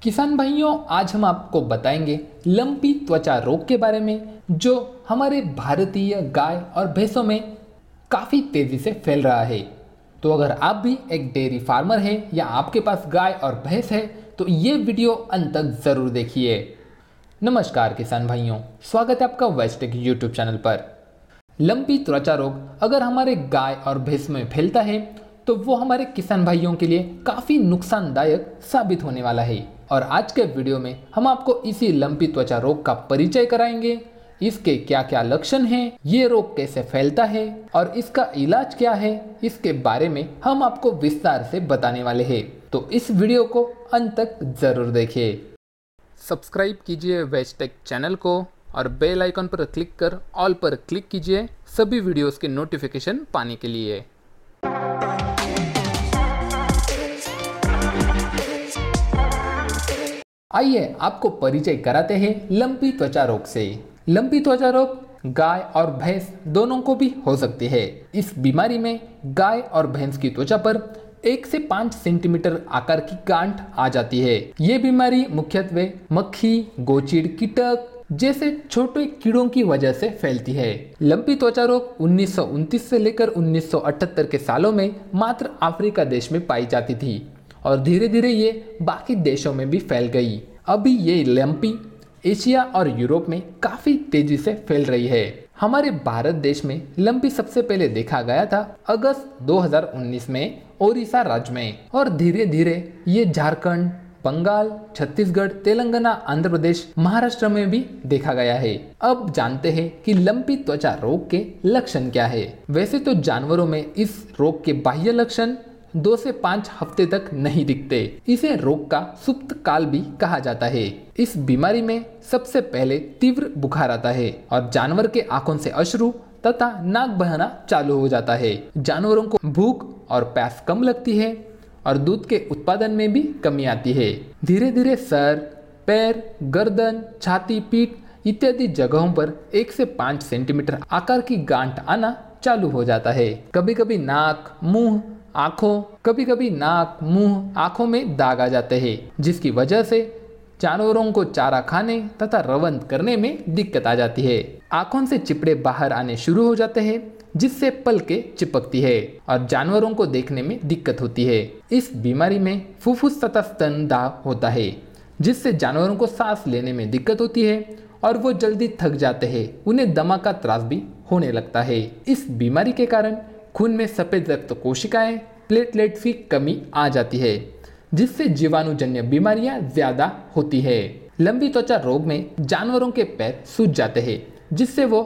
किसान भाइयों, आज हम आपको बताएंगे लंपी त्वचा रोग के बारे में जो हमारे भारतीय गाय और भैंसों में काफ़ी तेज़ी से फैल रहा है। तो अगर आप भी एक डेयरी फार्मर हैं या आपके पास गाय और भैंस है तो ये वीडियो अंत तक ज़रूर देखिए। नमस्कार किसान भाइयों, स्वागत है आपका वेस्टेक यूट्यूब चैनल पर। लंपी त्वचा रोग अगर हमारे गाय और भैंस में फैलता है तो वो हमारे किसान भाइयों के लिए काफ़ी नुकसानदायक साबित होने वाला है। और आज के वीडियो में हम आपको इसी लंपी त्वचा रोग का परिचय कराएंगे, इसके क्या क्या लक्षण हैं, ये रोग कैसे फैलता है और इसका इलाज क्या है, इसके बारे में हम आपको विस्तार से बताने वाले हैं। तो इस वीडियो को अंत तक जरूर देखिए। सब्सक्राइब कीजिए वेस्टेक चैनल को और बेल आइकन पर क्लिक कर ऑल पर क्लिक कीजिए सभी वीडियोस के नोटिफिकेशन पाने के लिए। आइए आपको परिचय कराते हैं लंपी त्वचा रोग से। लंपी त्वचा रोग गाय और भैंस दोनों को भी हो सकती है। इस बीमारी में गाय और भैंस की त्वचा पर 1 से 5 सेंटीमीटर आकार की गांठ आ जाती है। ये बीमारी मुख्यत्वे मक्खी, गोचिड़, कीटक जैसे छोटे कीड़ों की वजह से फैलती है। लंपी त्वचा रोग 1929 से लेकर 1978 के सालों में मात्र अफ्रीका देश में पाई जाती थी और धीरे धीरे ये बाकी देशों में भी फैल गई। अभी ये लंपी एशिया और यूरोप में काफ़ी तेजी से फैल रही है। हमारे भारत देश में लंपी सबसे पहले देखा गया था अगस्त 2019 में ओडिशा राज्य में, और धीरे धीरे ये झारखंड, बंगाल, छत्तीसगढ़, तेलंगाना, आंध्र प्रदेश, महाराष्ट्र में भी देखा गया है। अब जानते हैं कि लंपी त्वचा रोग के लक्षण क्या है। वैसे तो जानवरों में इस रोग के बाह्य लक्षण 2 से 5 हफ्ते तक नहीं दिखते। इसे रोग का सुप्त काल भी कहा जाता है। इस बीमारी में सबसे पहले तीव्र बुखार आता है और जानवर के आंखों से अश्रु तथा नाक बहना चालू हो जाता है। जानवरों को भूख और प्यास कम लगती है और दूध के उत्पादन में भी कमी आती है। धीरे धीरे सर, पैर, गर्दन, छाती, पीठ इत्यादि जगहों पर 1 से 5 सेंटीमीटर आकार की गांठ आना चालू हो जाता है। कभी कभी नाक, मुंह, आंखों में दाग आ जाते हैं, जिसकी वजह से जानवरों को चारा खाने तथा रवंथ करने में दिक्कत आ जाती है। आंखों से चिपड़े बाहर आने शुरू हो जाते हैं, जिससे पलकें चिपकती है और जानवरों को देखने में दिक्कत होती है। इस बीमारी में फुफ्फुस तथा स्तन दाह होता है, जिससे जानवरों को सांस लेने में दिक्कत होती है और वो जल्दी थक जाते हैं। उन्हें दमा का त्रास भी होने लगता है। इस बीमारी के कारण खून में सफेद रक्त कोशिकाएं, प्लेटलेट्स की कमी आ जाती है, जिससे जीवाणुजन्य बीमारियां ज्यादा होती है। लंबी त्वचा रोग में जानवरों के पैर सूज जाते हैं, जिससे वो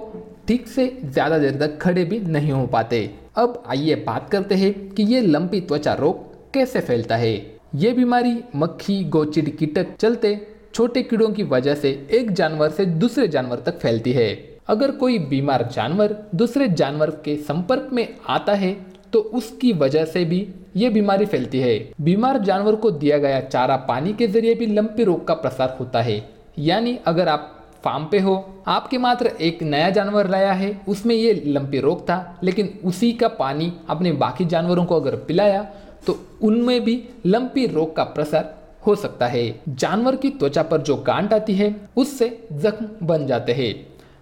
ठीक से ज्यादा देर तक खड़े भी नहीं हो पाते। अब आइए बात करते हैं कि ये लंबी त्वचा रोग कैसे फैलता है। ये बीमारी मक्खी, गोचिड़, कीटक चलते छोटे कीड़ों की वजह से एक जानवर से दूसरे जानवर तक फैलती है। अगर कोई बीमार जानवर दूसरे जानवर के संपर्क में आता है तो उसकी वजह से भी ये बीमारी फैलती है। बीमार जानवर को दिया गया चारा पानी के जरिए भी लंपी रोग का प्रसार होता है। यानी अगर आप फार्म पे हो, आपके मात्र एक नया जानवर लाया है, उसमें ये लंपी रोग था, लेकिन उसी का पानी अपने बाकी जानवरों को अगर पिलाया तो उनमें भी लंपी रोग का प्रसार हो सकता है। जानवर की त्वचा पर जो गांठ आती है उससे जख्म बन जाते हैं।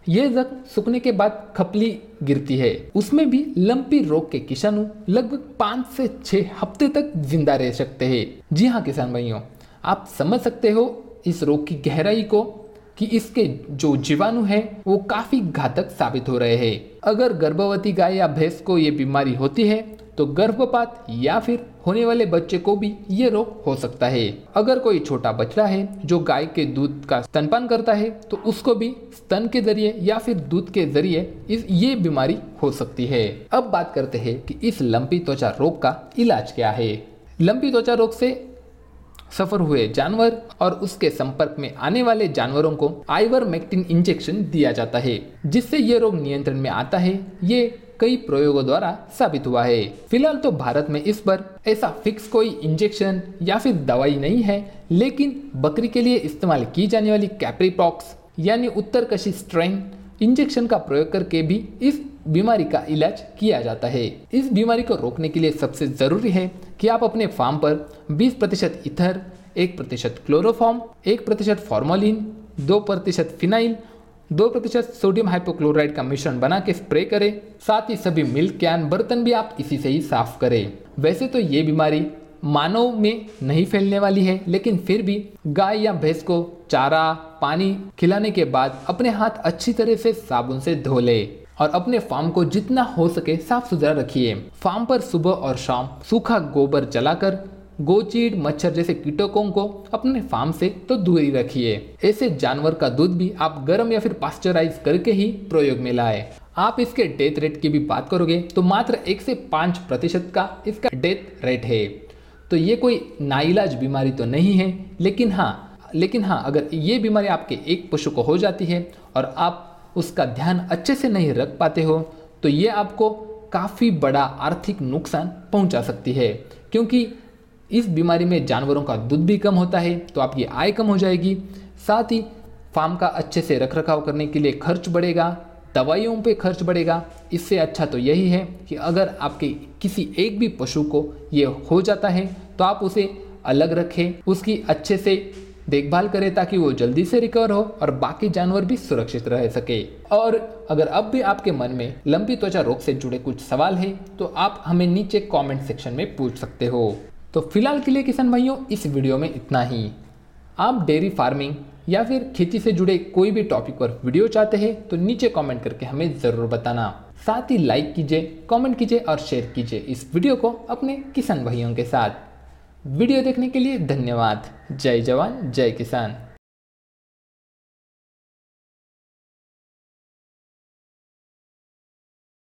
ये जख्म सूखने के बाद खपली गिरती है, उसमें भी लंपी रोग के किशाणु लगभग 5 से 6 हफ्ते तक जिंदा रह सकते हैं। जी हाँ किसान भाइयों, आप समझ सकते हो इस रोग की गहराई को कि इसके जो जीवाणु है वो काफी घातक साबित हो रहे हैं। अगर गर्भवती गाय या भैंस को ये बीमारी होती है तो गर्भपात या फिर होने वाले बच्चे को भी ये रोग हो सकता है। अगर कोई छोटा बच्चा है जो गाय के दूध का स्तनपान करता है तो उसको भी स्तन के जरिए या फिर दूध के जरिए ये बीमारी हो सकती है। अब बात करते हैं कि इस लंपी त्वचा रोग का इलाज क्या है। लंपी त्वचा रोग से सफर हुए जानवर और उसके संपर्क में आने वाले जानवरों को आइवरमेक्टिन इंजेक्शन दिया जाता है, जिससे ये रोग नियंत्रण में आता है। ये कई प्रयोगों द्वारा साबित हुआ है। फिलहाल तो भारत में इस पर ऐसा फिक्स कोई इंजेक्शन या फिर दवाई नहीं है, लेकिन बकरी के लिए इस्तेमाल की जाने वाली कैप्रीपॉक्स यानी उत्तरकशी स्ट्रेन इंजेक्शन का प्रयोग करके भी इस बीमारी का इलाज किया जाता है। इस बीमारी को रोकने के लिए सबसे जरूरी है कि आप अपने फार्म पर 20% ether 1% chloroform, 1% formalin, 2% phenyl, 2% sodium hypochlorite का मिश्रण बना के स्प्रे करें। साथ ही सभी मिल्क कैन, बर्तन भी आप इसी से ही साफ करें। वैसे तो ये बीमारी मानव में नहीं फैलने वाली है, लेकिन फिर भी गाय या भैंस को चारा पानी खिलाने के बाद अपने हाथ अच्छी तरह से साबुन से धो ले और अपने फार्म को जितना हो सके साफ सुथरा रखिए। फार्म पर सुबह और शाम सूखा गोबर जलाकर गोचीड मच्छर जैसे कीटकों को अपने फार्म से तो दूर ही रखिए। ऐसे जानवर का दूध भी आप गर्म या फिर पास्चराइज करके ही प्रयोग में लाए। आप इसके डेथ रेट की भी बात करोगे तो मात्र 1 से 5% का इसका डेथ रेट है। तो ये कोई नाइलाज बीमारी तो नहीं है, लेकिन हाँ अगर ये बीमारी आपके एक पशु को हो जाती है और आप उसका ध्यान अच्छे से नहीं रख पाते हो तो ये आपको काफ़ी बड़ा आर्थिक नुकसान पहुंचा सकती है, क्योंकि इस बीमारी में जानवरों का दूध भी कम होता है तो आपकी आय कम हो जाएगी। साथ ही फार्म का अच्छे से रखरखाव करने के लिए खर्च बढ़ेगा, दवाइयों पे खर्च बढ़ेगा। इससे अच्छा तो यही है कि अगर आपके किसी एक भी पशु को ये हो जाता है तो आप उसे अलग रखें, उसकी अच्छे से देखभाल करें ताकि वो जल्दी से रिकवर हो और बाकी जानवर भी सुरक्षित रह सके। और अगर अब भी आपके मन में लंबी त्वचा रोग से जुड़े कुछ सवाल है तो आप हमें नीचे कमेंट सेक्शन में पूछ सकते हो। तो फिलहाल के लिए किसान भाइयों इस वीडियो में इतना ही। आप डेयरी फार्मिंग या फिर खेती से जुड़े कोई भी टॉपिक पर वीडियो चाहते हैं तो नीचे कमेंट करके हमें ज़रूर बताना। साथ ही लाइक कीजिए, कमेंट कीजिए और शेयर कीजिए इस वीडियो को अपने किसान भाइयों के साथ। वीडियो देखने के लिए धन्यवाद। जय जवान जय किसान।